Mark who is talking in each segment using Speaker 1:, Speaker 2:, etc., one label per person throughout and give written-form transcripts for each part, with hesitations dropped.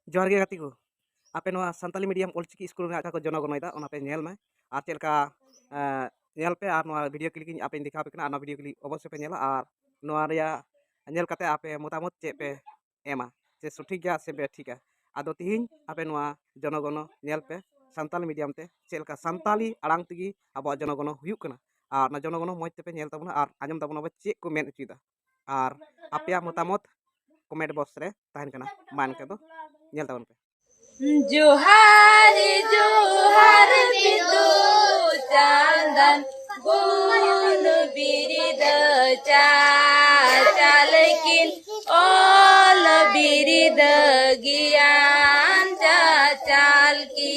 Speaker 1: जोहार गे गाती को आपे नोआ संताली मीडियम ऑलचिकी स्कूल में आका को जनगणना ओना पे नेल में आर चेलका नेल पे आर नोआ वीडियो क्लिक आपे दिखा पे ना वीडियो क्लिक अवश्य पे नेला आर नोआ रिया नेल कते आपे मोतामत चे पे एमा से सठिक गया से बे ठीक है आदो तिहिन आपे नोआ जनगण नेल पे संताली मीडियम ते चेलका संताली अड़ांग तगी अब जनगण हुयुक कना आर ना जनगण मौज ते पे नेल तबना आर आजम तबना चे को मेन उचिदा आर आपे मोतामत कमेंट बॉक्स रे ताहन कना मान के दो नेल तबन पे
Speaker 2: जोहार जोहार बिदु चांदन गुण बिरिद चालकिन ओल बिरिद ज्ञान चाल की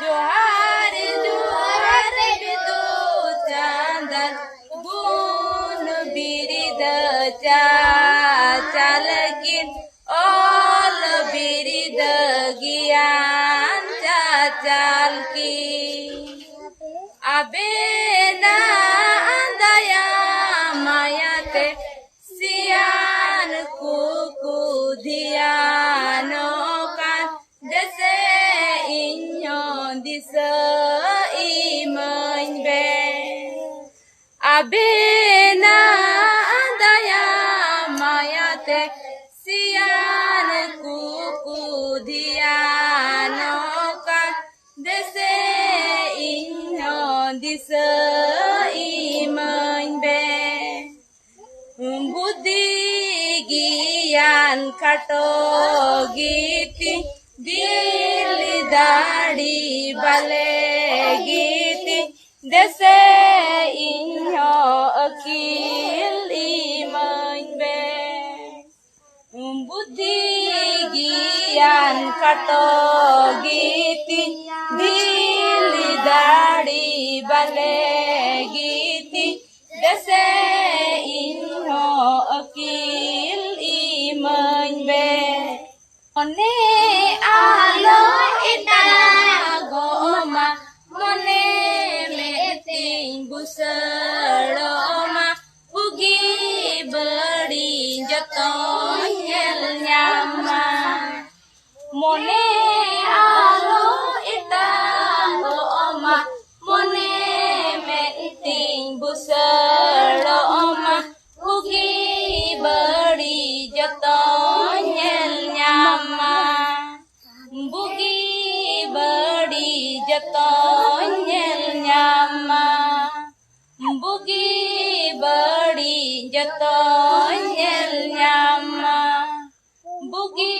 Speaker 2: जोहार जोहार बिदु चांदन गुण बिरिद चालकिन ओल बिरिद ज्ञान चाल की अबे ना दया माया ते सियान कुकु धियान कान जैसे इन्यो दिस इमन बे अबे ना दया माया ते सियान कुकु धियान कान जैसे इन्यो दिस इमन बे बुद्धि ज्ञान खटो गीति दिल दाढ़ी बले गीति जैसे इन्यो अकील इमन बे बुद्धि ज्ञान खटो गीति दिल दाढ़ी बले गीति जैसे इन्हो अकील इमन बे मने आलो इता गोमा मने मेतिंग बुसड़ो मा उगी बड़ी जतों हेल न्यामा मने आलो इता गोमा मने मेतिंग बुसड़ो मा उगी बड़ी जतों हेल न्यामा बुगी बड़ी जतों हेल न्यामा बुगी बड़ी जतों